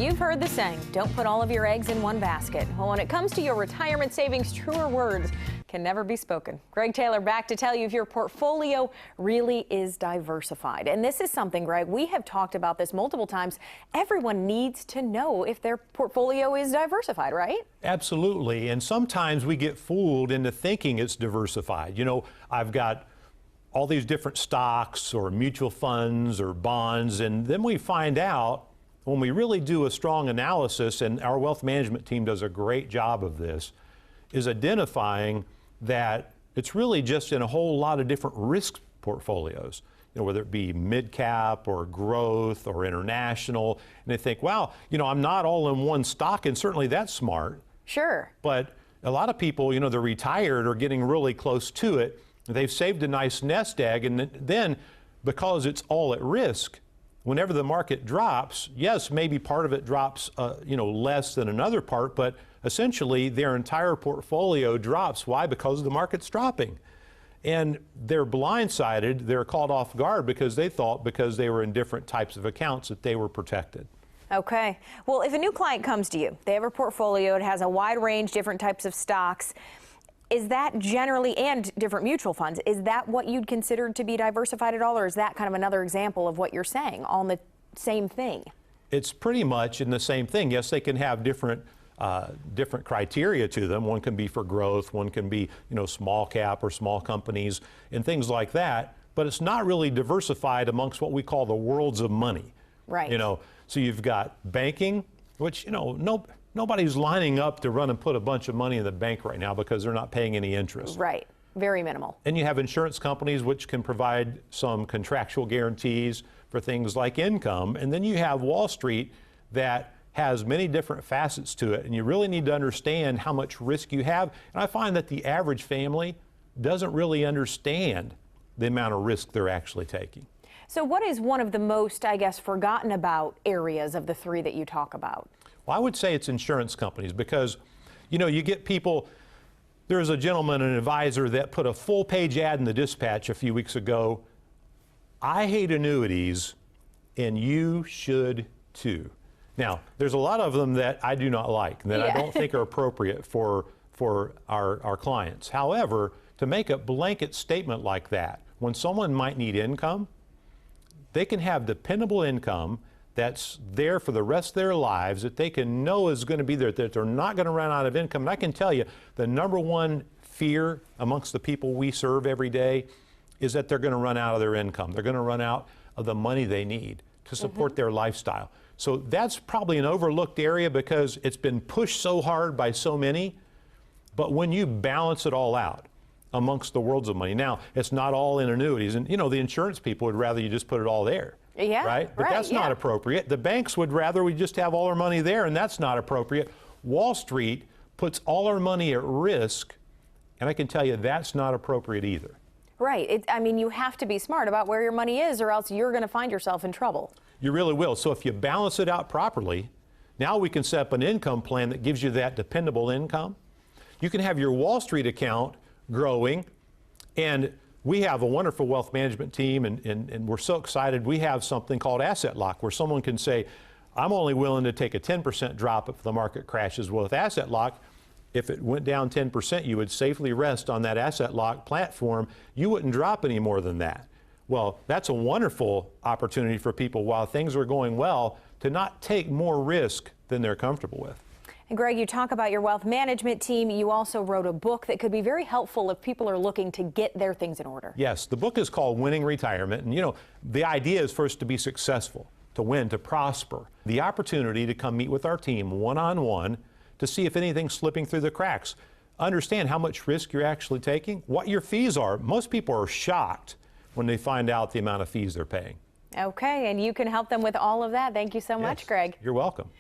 You've heard the saying, don't put all of your eggs in one basket. Well, when it comes to your retirement savings, truer words can never be spoken. Greg Taylor back to tell you if your portfolio really is diversified. And this is something, Greg, we have talked about this multiple times. Everyone needs to know if their portfolio is diversified, right? Absolutely. And sometimes we get fooled into thinking it's diversified. You know, I've got all these different stocks or mutual funds or bonds, and then we find out when we really do a strong analysis, and our wealth management team does a great job of this, is identifying that it's really just in a whole lot of different risk portfolios, you know, whether it be mid-cap or growth or international. And they think, wow, you know, I'm not all in one stock, and certainly that's smart. Sure. But a lot of people, you know, they're retired or getting really close to it. They've saved a nice nest egg, and then because it's all at risk, whenever the market drops, yes, maybe part of it drops, you know, less than another part, but essentially their entire portfolio drops. Why? Because the market's dropping. And they're blindsided, they're caught off guard because they thought because they were in different types of accounts that they were protected. Okay. Well, if a new client comes to you, they have a portfolio, it has a wide range, different types of stocks. Is that generally, and different mutual funds, is that what you'd consider to be diversified at all, or is that kind of another example of what you're saying, on the same thing? It's pretty much in the same thing. Yes, they can have different criteria to them. One can be for growth, one can be, you know, small cap or small companies and things like that, but it's not really diversified amongst what we call the worlds of money. Right. You know, so you've got banking, which, you know, nobody's lining up to run and put a bunch of money in the bank right now because they're not paying any interest. Right. Very minimal. And you have insurance companies which can provide some contractual guarantees for things like income. And then you have Wall Street that has many different facets to it. And you really need to understand how much risk you have. And I find that the average family doesn't really understand the amount of risk they're actually taking. So what is one of the most, I guess, forgotten about areas of the three that you talk about? Well, I would say it's insurance companies because, you know, you get people. There's a gentleman, an advisor, that put a full-page ad in the Dispatch a few weeks ago. I hate annuities, and you should too. Now, there's a lot of them that I do not like, that I don't think are appropriate for our clients. However, to make a blanket statement like that, when someone might need income, they can have dependable income that's there for the rest of their lives, that they can know is going to be there, that they're not going to run out of income. And I can tell you, the number one fear amongst the people we serve every day is that they're going to run out of their income. They're going to run out of the money they need to support their lifestyle. So that's probably an overlooked area because it's been pushed so hard by so many. But when you balance it all out amongst the worlds of money, now it's not all in annuities, and you know, the insurance people would rather you just put it all there. Yeah, right? But that's not appropriate. The banks would rather we just have all our money there, and that's not appropriate. Wall Street puts all our money at risk, and I can tell you that's not appropriate either. Right. I mean, you have to be smart about where your money is, or else you're going to find yourself in trouble. You really will. So if you balance it out properly, now we can set up an income plan that gives you that dependable income. You can have your Wall Street account growing, and we have a wonderful wealth management team, and we're so excited. We have something called Asset Lock, where someone can say, I'm only willing to take a 10% drop if the market crashes. Well, with Asset Lock, if it went down 10%, you would safely rest on that Asset Lock platform. You wouldn't drop any more than that. Well, that's a wonderful opportunity for people while things are going well to not take more risk than they're comfortable with. And Greg, you talk about your wealth management team. You also wrote a book that could be very helpful if people are looking to get their things in order. Yes, the book is called Winning Retirement. And you know, the idea is for us to be successful, to win, to prosper. The opportunity to come meet with our team one-on-one to see if anything's slipping through the cracks. Understand how much risk you're actually taking, what your fees are. Most people are shocked when they find out the amount of fees they're paying. Okay, and you can help them with all of that. Thank you so much, Greg. You're welcome.